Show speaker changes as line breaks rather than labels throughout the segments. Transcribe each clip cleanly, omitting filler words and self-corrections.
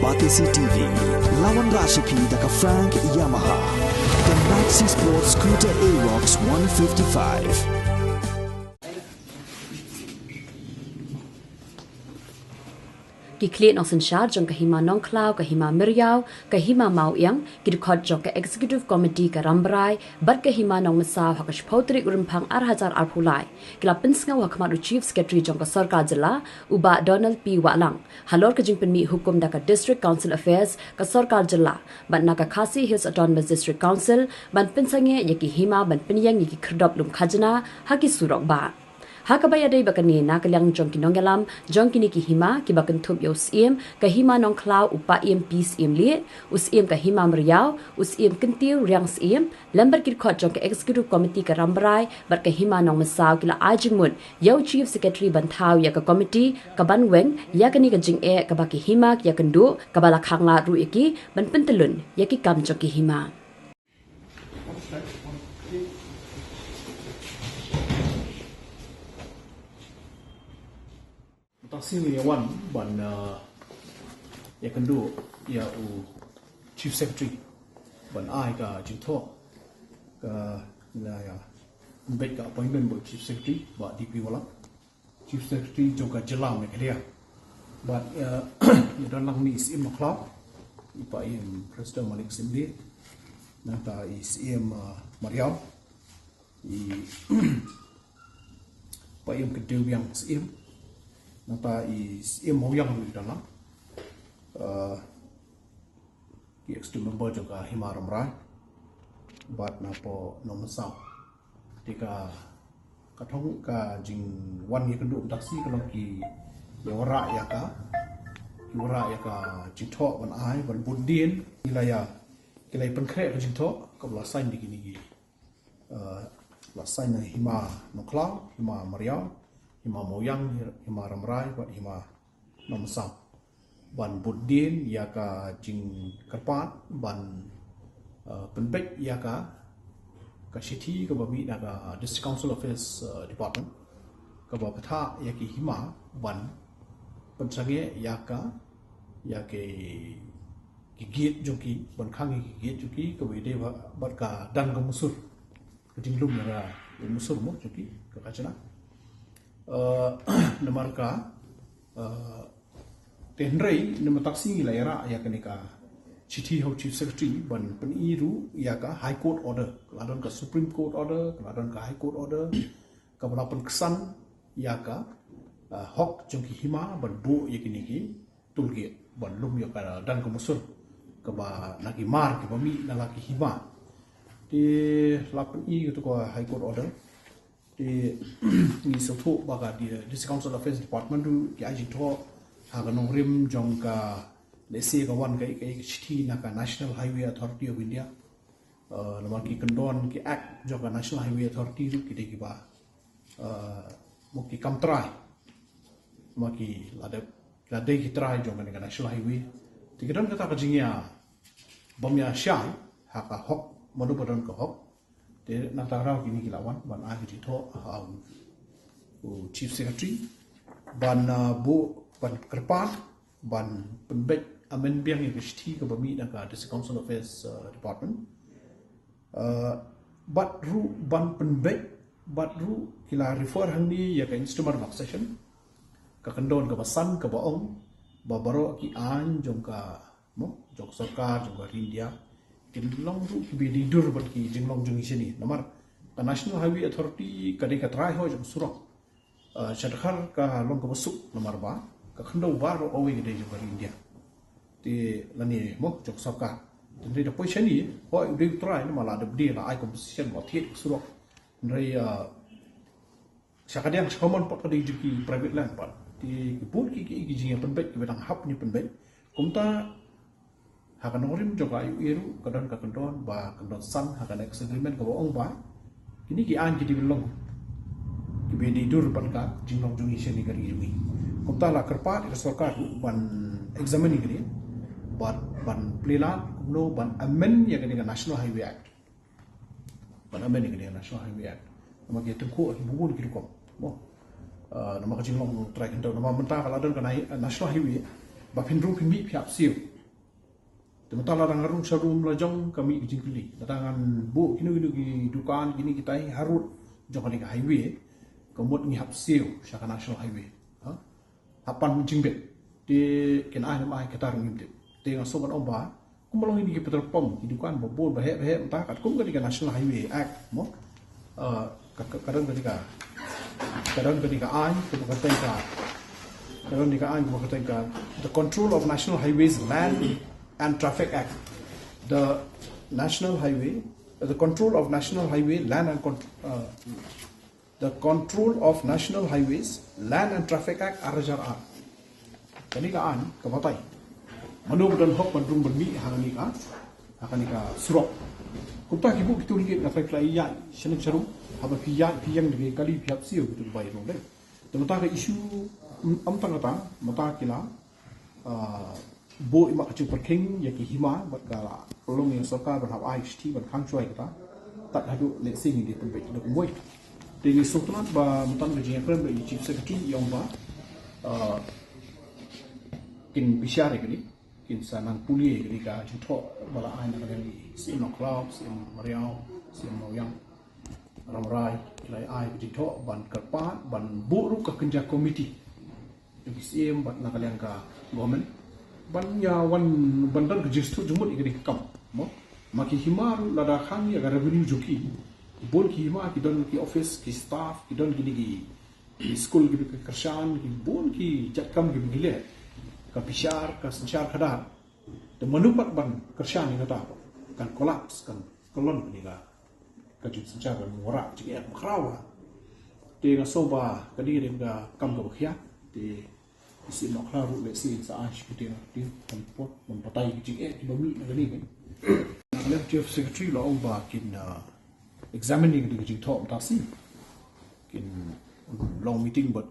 Batisi TV, Lawan Rashipi Daka Frank Yamaha, the Maxi Sports Scooter Aerox 155.
Kiklit nosen syar jong kahima nongklau kahima meriau kahima mau yang kidukot jong ke executive committee ka rambrai bat kahima nong mesau hakash pautri urimpang arhajar arpulai kila pensnga wakmadu chief secretary jong ka sarkar jila uba Donald P Walang halor ka jing penmi hukum da ka district council affairs ka sarkar jila ban naka Khasi Hills Autonomous District Council ban pensange yaki hima ban penyang yaki kerdop lum khajna haki surok ba Hakabaya day bakani nakalyang jongki nonggalam jongki ni hima ki bakan thup yo sim ka hima nong klau upa im peace im li us im ka hima mriau us im kentiu riang sim lamber ki khot jong ka executive committee ka rambrai bar ka hima nong masaw kila ajingmun yo chief secretary banthau ya ka committee ka banweng ya ka ni ka jing e ka baki hima ya kandu ka bala khangla ru iki ban pentelun ya ki kam jongki hima
Taksi yang wan ban ya kendu ya chief secretary ban ai ka jintho ka ya baik ka appointment bo chief secretary ba DP wala chief secretary juga jelam ne dia but ya dalam ni sim club ipa im president Malik Simdi nata sim Mariam i pa im kedua yang sim napa im mau yang di dalam extreme member juga hima ramrai bat napo nomor sah tika katong ka jing wan ye kendu taksi kalau ki yora ya ka jitho ban ai ban bundin ilaya kilai penkre ka jitho ka la sign di kini la sign hima noklau hima mariau hima moyang hima ramrai buat hima nomsam ban budin ya ka jing kerpat ban penbek ya ka city ka babi da ka district council office department ka ba patha ya ki hima ban pensange ya ke gigit joki ban khangi gigit joki ka wede bat ka dan ka musur ka jinglum ya musur mo joki ka kachana nomor ka tenrei nomor taksi layara ya kenika chithi ho chief secretary ban peniru ya ka high court order keladon ka supreme court order keladon ka high court order ka balapan kesan ya ka hok jongki hima ban bu ya kiniki tulge ban lum ya ka dan ka musur ka ba naki mar ka bami nalaki hima di lapan i gitu ko high court order di ni soto baga di district council affairs department du ki aji to ha ga nong rim jong ka lesi ka wan kai chithi na ka national highway authority of india lamar ki kandon ki act jong ka national highway authority du ki de ki ba mo ki kam try mo ki la de ki try jong ka national highway ti kedon kata ka jingya bomya shan ha ka hok modu bodon ka hok de natarau kini kilawan ban ahi dito chief secretary ban bu ban kerpat ban penbek amen biang yang kesti ke bami dan ke district council affairs department bat ru ban penbek bat ru kila refer handi ya ke instrument of session ke kendon ke basan ke baong babaro ki an jong ka mo jok sarkar jong ka India long ru ki di dur ban ki jinglong jung sini nomor the national highway authority kadi ka try ho jong surok chadkhar ka long ka basuk nomor ba ka khando ba ro awi de jong India ti lani mo jok sarkar de da position ni ho de try no mala de la ai competition mo thiet surok nrai sakadiang common pot kadi juki private land pat ti put ki jing penbek ki betang hap ni penbek kumta hakan orim juga ayu iru kadon ka kendon ba kendon san hakan agreement ka ong ba kini ki an jadi belong ki be di dur ban ka jinglong jungi seni gari jungi kumta la kerpa ka sarkar ban examine ni ban plela no ban amend ya ka national highway act ban amend ni ka national highway act nama ki tengku bugun ki ko mo nama ka jinglong track ndo nama mentah ka ladon ka national highway ba pindru pimbi phiap siu Teman larang harun showroom lajong kami kijing kili. Datangan bu kini di dukaan kini kita harut jong kali ke highway. Kemudian ngihap siu syaka national highway. Hapan mencingbet di kena nama kita ngimdit. Tengah sobat omba, kumalong ini petrol pom di dukaan bobol bahaya entah kat kum ketika national highway act mo. Kadang ketika ai ketika the Control of National Highways Land and Traffic Act, the National Highway, the Control of National Highway Land and the Control of National Highways Land and Traffic Act RJR. Ketika an kebatai, manu dan hok bandung bermi hakanika surok. Kumta kibu kitu lagi na fai iya seneng seru haba piyang dengan kali pihak siu betul baik dong deh. Tentang isu amtang mata kila bo imak kecil perking ya hima berkala pelong yang soka berhab IHT berkang cuai kita tak hadu lesing di tempat itu boy. Dengan sultan ba mutan kerja kerem dari chief secretary yang ba kin bisyare kini kin sanang puli kini ka jumpa bala ain kali si Noclau si Mariau si Moyang ramrai lai ai jumpa ban kerpat ban buru ke kerja komiti BCM ban nakaliang ka government ban ya wan bandan ke jistu jumut ikri kam mo maki himaru lada khang ya revenue joki bon ki hima ki don ki office ki staff ki don ki school ki kershan ki bon ki jatkam ki gile ka pishar ka sanchar khadar de manupat ban kershan ni kata kan collapse kan kolon ni ka jut sanchar kan mora ji ek krawa te na soba kadi ga kam ka khia te isi nok haru le si sa ash ki na ti kan pot mon patai ji ek ki bami na ni kan le chief secretary lo ba kin examining the jing talk tasi in long meeting but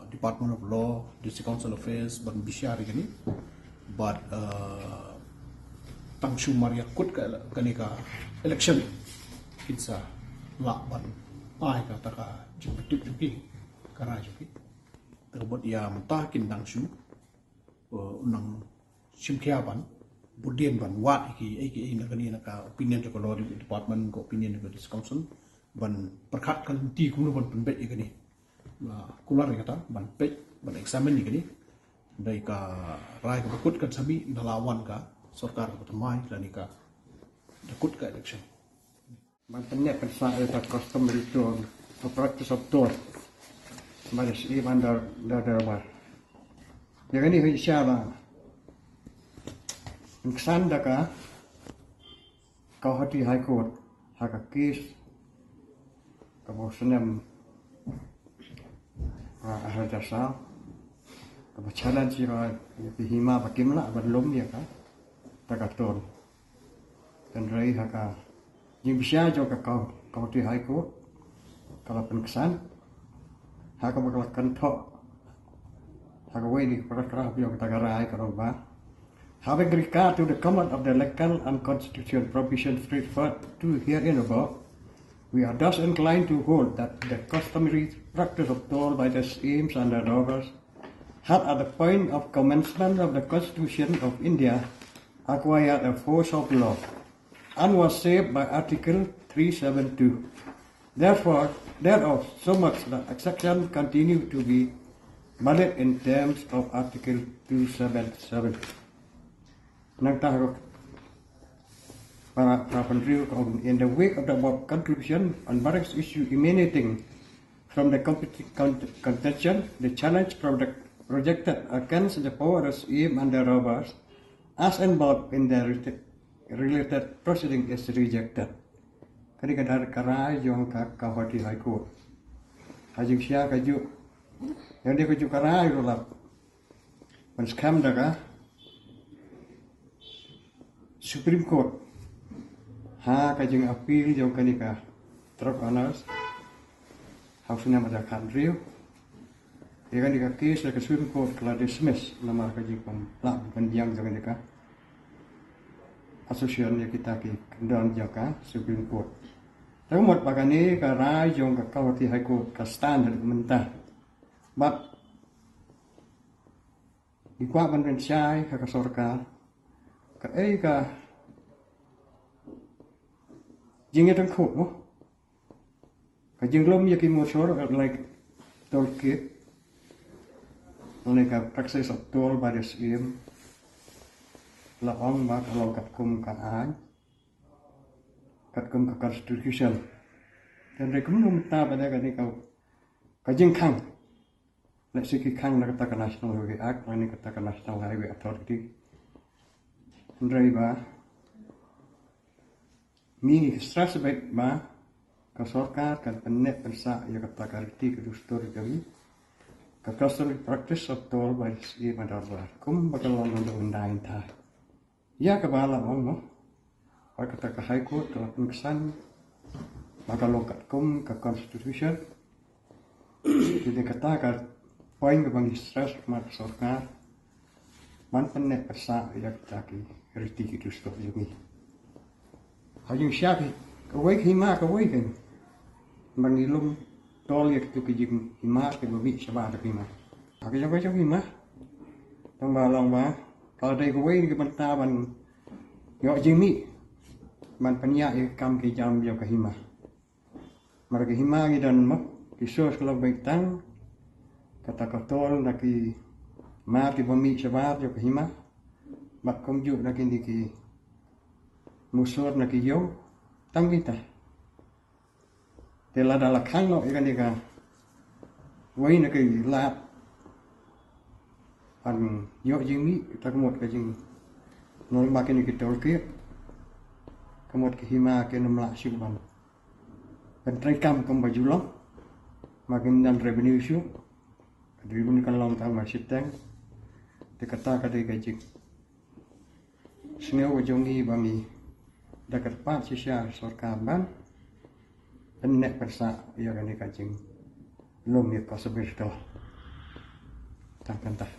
Department of Law, District Council Affairs but bishari gani but tangshu maria kut kanika election kitsa la ban ai ka taka jiptik juki kara juki terbot ya mutakin tangshu unang simkhia ban budien ban wat ki na kani na ka opinion to law department ko opinion ko District Council ban perkhat kan ti kum ban penbet ikani kular kata ban pej ban examine ikani dai ka rai ka kut kan sabi dalawan ka sarkar pertamai lani ka kut ka election
man penyet persa eta custom ritual for practice of thought maris iman dar yang ini insyaallah Insan daka kau hati high court haka kes kau senam ahal jasa kau challenge sira hima bakimla berlom dia ka takaton dan rai haka jing bisa juga kau hati high court kalau penkesan haka bakal kentok haka wei di perkara biar kita garai kalau ba. Having regard to the comment of the legal and constitutional provisions referred to herein above, we are thus inclined to hold that the customary practice of toll by the schemes and the robbers had at the point of commencement of the Constitution of India acquired a force of law and was saved by Article 372. Therefore, thereof, so much the exception continue to be valid in terms of Article 277. In the wake of the above conclusion on various issues emanating from the contention, the challenge projected against the powers aim and the robbers as involved in the related proceeding is rejected. Kani kadar karai yang kahwati high court. Hajing siya kaju yang dia kaju karai rolap. Men scam daga Supreme Court ha kajing appeal jauh kanika truk honors hausnya macam country ya kanika case ke Supreme Court telah dismiss nama kajing pemlak pendiang jauh kanika asosiasi kita ki kendaraan jaka Supreme Court tapi mod bagani karai jauh ke kawati High Court ke standard mentah but ikuat menrencai ke sorkar ka jing itu kok no ka jing lom ya ki motor like toolkit ka praksis tool pada sim la ong ba kalau kat kum ka an kat kum ka constitution dan rekomendasi ta pada ka ni ka jing khang la siki khang na kata national highway act ni kata national highway authority ndrai ba mi stress baik ba ka sarkar kan penek pensa ya kata karti ke dustur kami ka customary practice of toll by the madar kum bakal untuk undain ta ya ka bala ong no kata ka high court ka pengkesan bakal lokat kum ka constitution jadi kata ka poin ke bang stress mak sarkar man penek pensa ya kata ki karti ke dustur kami Hajung siapa? Kawai hima kawai kan? Mangilum tol yak tu kijing hima ke babi siapa ada hima? Aku jangan macam hima. Tang balong ba? Kalau dari kawai ni kemantaban yok jimi man panya kam ke jam yo ke hima. Mereka hima ni dan mak kisos kalau baik tang kata katol nak ki ma ke babi siapa yo ke hima. Mak komjuk nak ni ki musur nak iyo tang kita tela dala khang no ikan ika wei nak lap an yo jimi tak mot ka jing nol makin kita okey kemot ke hima ke nomla syuban pentrekam kom bajulong makin dan revenue issue revenue kan long tang masih tang dekata ka de gajik sneu jongi bangi dekat pat sisa sarkar ban penek persa ya kan kajing belum ya possible tu tak kentah